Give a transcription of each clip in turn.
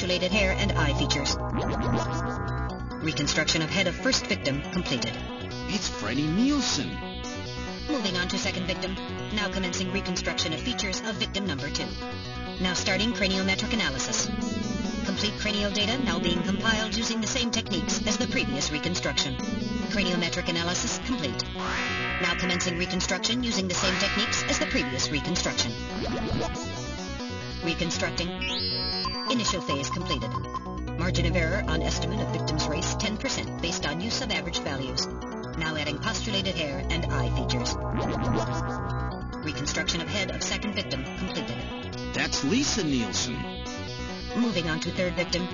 postulated hair and eye features. Reconstruction of head of first victim completed. It's Freddie Nielsen. Moving on to second victim. Now commencing reconstruction of features of victim number 2. Now starting craniometric analysis. Complete cranial data now being compiled using the same techniques as the previous reconstruction. Craniometric analysis complete. Now commencing reconstruction using the same techniques as the previous reconstruction. Reconstructing. Initial phase completed. Margin of error on estimate of victim's race 10% based on use of average values. Now adding postulated hair and eye features. Reconstruction of head of second victim completed. That's Lisa Nielsen. Moving on to third victim.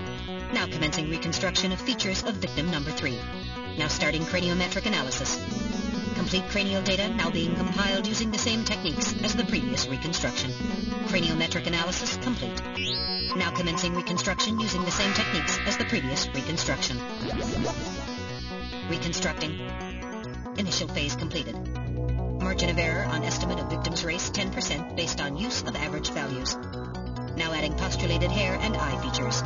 Now commencing reconstruction of features of victim number 3. Now starting craniometric analysis. Complete cranial data now being compiled using the same techniques as the previous reconstruction. Craniometric analysis complete. Now commencing reconstruction using the same techniques as the previous reconstruction. Reconstructing. Initial phase completed. Margin of error on estimate of victim's race 10% based on use of average values. Now adding postulated hair and eye features.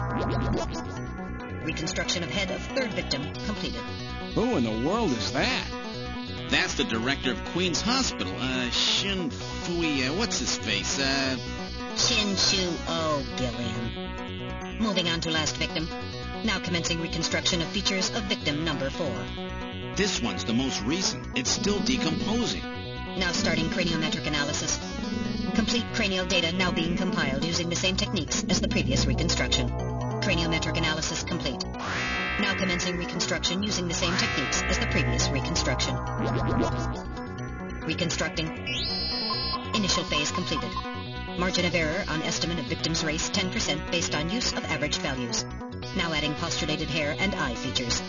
Reconstruction of head of third victim completed. Who in the world is that? That's the director of Queen's Hospital, Shin Fui, what's his face, Shin Shu O Gilliam. Moving on to last victim. Now commencing reconstruction of features of victim number 4. This one's the most recent. It's still decomposing. Now starting craniometric analysis. Complete cranial data now being compiled using the same techniques as the previous reconstruction. Craniometric analysis complete. Now commencing reconstruction using the same techniques as the previous reconstruction. Reconstructing. Initial phase completed. Margin of error on estimate of victim's race 10% based on use of average values. Now adding postulated hair and eye features.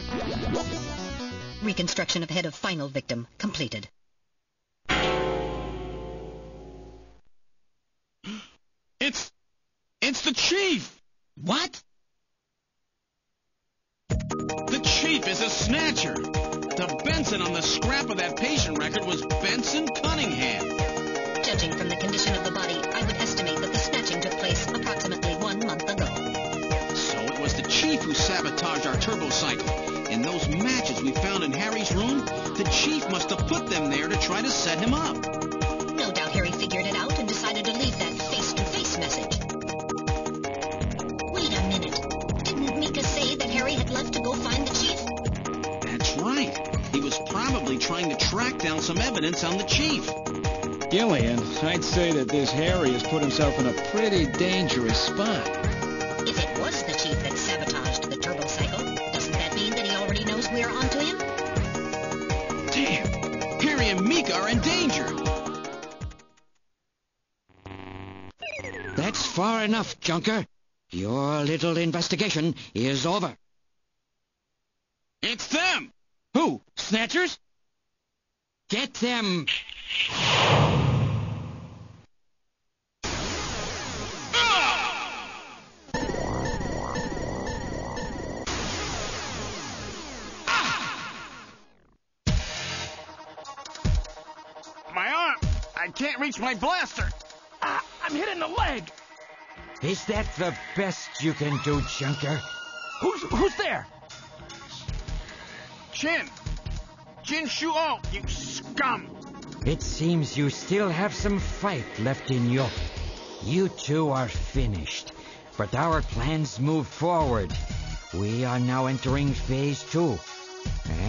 Reconstruction of head of final victim completed. It's the chief! What? The chief is a snatcher. The Benson on the scrap of that patient record was Benson Cunningham. Judging from the condition of the body, I would estimate that the snatching took place approximately 1 month ago. So it was the chief who sabotaged our turbocycle. In those matches we found in Harry's room, the chief must have put them there to try to set him up. No doubt Harry figured it out and decided to leave that face-to-face message. Wait a minute. Didn't Mika say that Harry had left to go find the chief? That's right. He was probably trying to track down some evidence on the chief. Gillian, I'd say that this Harry has put himself in a pretty dangerous spot. If it was the chief that sabotaged the turbocycle, doesn't that mean that he already knows we're onto him? Damn! Harry and Mika are in danger! That's far enough, Junker. Your little investigation is over. It's them! Who? Snatchers? Get them! My arm! I can't reach my blaster! I'm hit in the leg! Is that the best you can do, Junker? Who's there? Jin Shuo, you scum! It seems you still have some fight left in you. You two are finished, but our plans move forward. We are now entering Phase 2.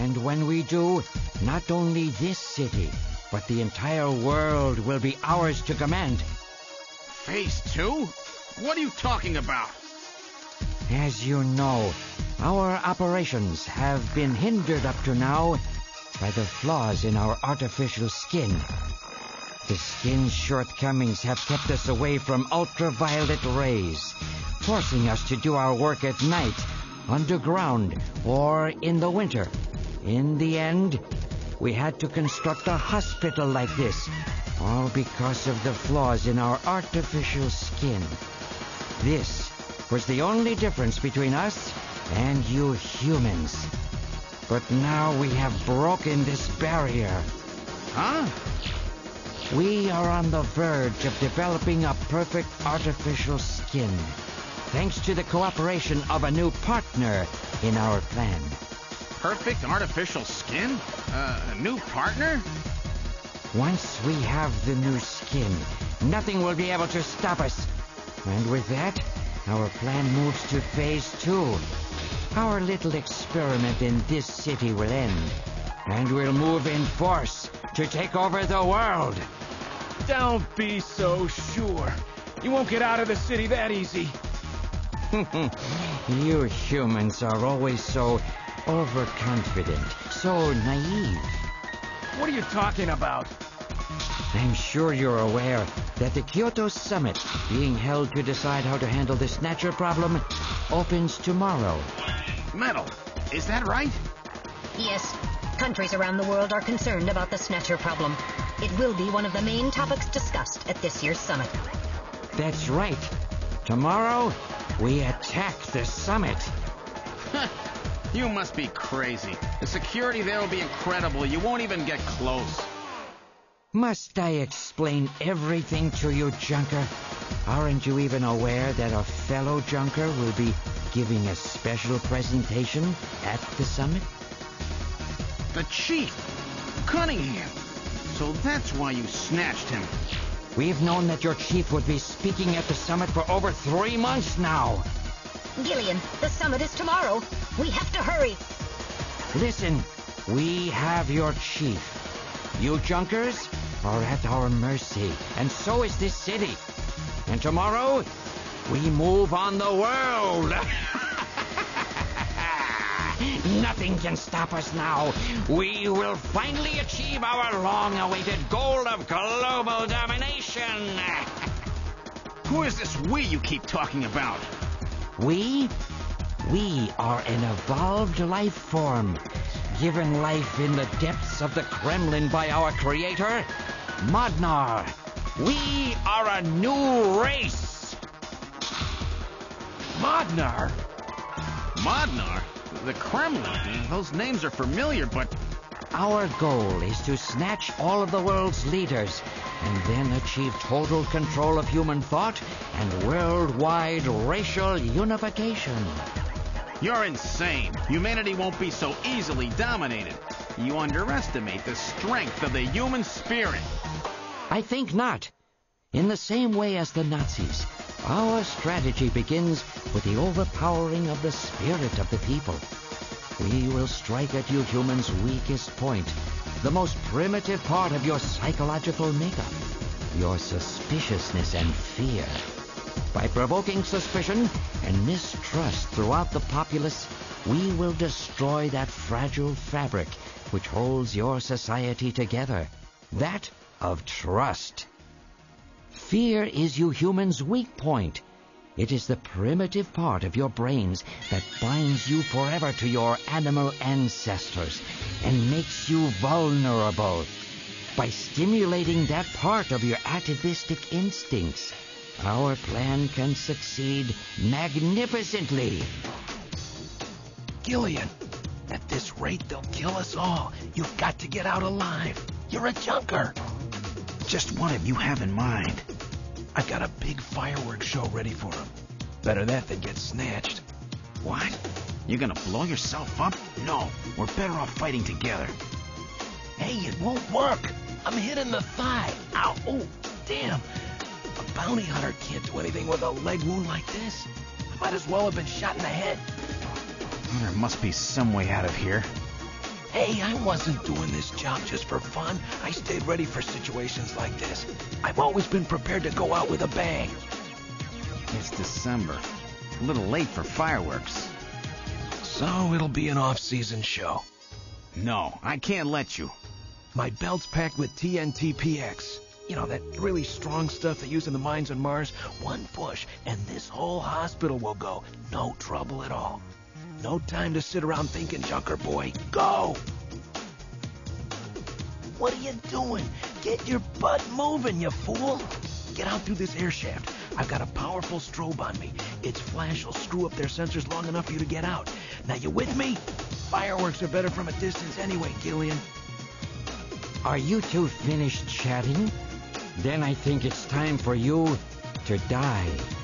And when we do, not only this city, but the entire world will be ours to command. Phase 2? What are you talking about? As you know, our operations have been hindered up to now by the flaws in our artificial skin. The skin's shortcomings have kept us away from ultraviolet rays, forcing us to do our work at night, underground, or in the winter. In the end, we had to construct a hospital like this, all because of the flaws in our artificial skin. This was the only difference between us and you humans. But now we have broken this barrier. Huh? We are on the verge of developing a perfect artificial skin. thanks to the cooperation of a new partner in our plan. Perfect artificial skin? A new partner? Once we have the new skin, nothing will be able to stop us. And with that, our plan moves to phase 2. Our little experiment in this city will end, and we'll move in force to take over the world. Don't be so sure. You won't get out of the city that easy. You humans are always so overconfident, so naive. What are you talking about? I'm sure you're aware that the Kyoto Summit, being held to decide how to handle the Snatcher problem, opens tomorrow. Metal, is that right? Yes. Countries around the world are concerned about the Snatcher problem. It will be one of the main topics discussed at this year's summit. That's right. Tomorrow, we attack the summit. You must be crazy. The security there will be incredible. You won't even get close. Must I explain everything to you, Junker? Aren't you even aware that a fellow Junker will be giving a special presentation at the summit? The chief, Cunningham. So that's why you snatched him. We've known that your chief would be speaking at the summit for over 3 months now. Gillian, the summit is tomorrow. We have to hurry. Listen, we have your chief. You Junkers are at our mercy, and so is this city. And tomorrow, we move on the world. Nothing can stop us now. We will finally achieve our long-awaited goal of global domination. Who is this we you keep talking about? We are an evolved life form, given life in the depths of the Kremlin by our creator, Modnar. We are a new race. Modnar? Modnar? The Kremlin? Those names are familiar, but... Our goal is to snatch all of the world's leaders and then achieve total control of human thought and worldwide racial unification. You're insane. Humanity won't be so easily dominated. You underestimate the strength of the human spirit. I think not. In the same way as the Nazis, our strategy begins with the overpowering of the spirit of the people. We will strike at you humans' weakest point, the most primitive part of your psychological makeup, your suspiciousness and fear. By provoking suspicion and mistrust throughout the populace, we will destroy that fragile fabric which holds your society together, that of trust. Fear is you humans' weak point. It is the primitive part of your brains that binds you forever to your animal ancestors and makes you vulnerable. By stimulating that part of your atavistic instincts, our plan can succeed magnificently. Gillian, at this rate they'll kill us all. You've got to get out alive. You're a junker. Just what have you have in mind? I've got a big fireworks show ready for him. Better that than get snatched. What? You're gonna blow yourself up? No, we're better off fighting together. Hey, it won't work. I'm hit in the thigh. Ow, oh, damn. A bounty hunter can't do anything with a leg wound like this. I might as well have been shot in the head. There must be some way out of here. Hey, I wasn't doing this job just for fun. I stayed ready for situations like this. I've always been prepared to go out with a bang. It's December. A little late for fireworks. So it'll be an off-season show. No, I can't let you. My belt's packed with TNT PX. You know, that really strong stuff they use in the mines on Mars. One push, and this whole hospital will go. No trouble at all. No time to sit around thinking, Junker boy. Go! What are you doing? Get your butt moving, you fool! Get out through this air shaft. I've got a powerful strobe on me. Its flash will screw up their sensors long enough for you to get out. Now, you with me? Fireworks are better from a distance anyway, Gillian. Are you two finished chatting? Then I think it's time for you to die.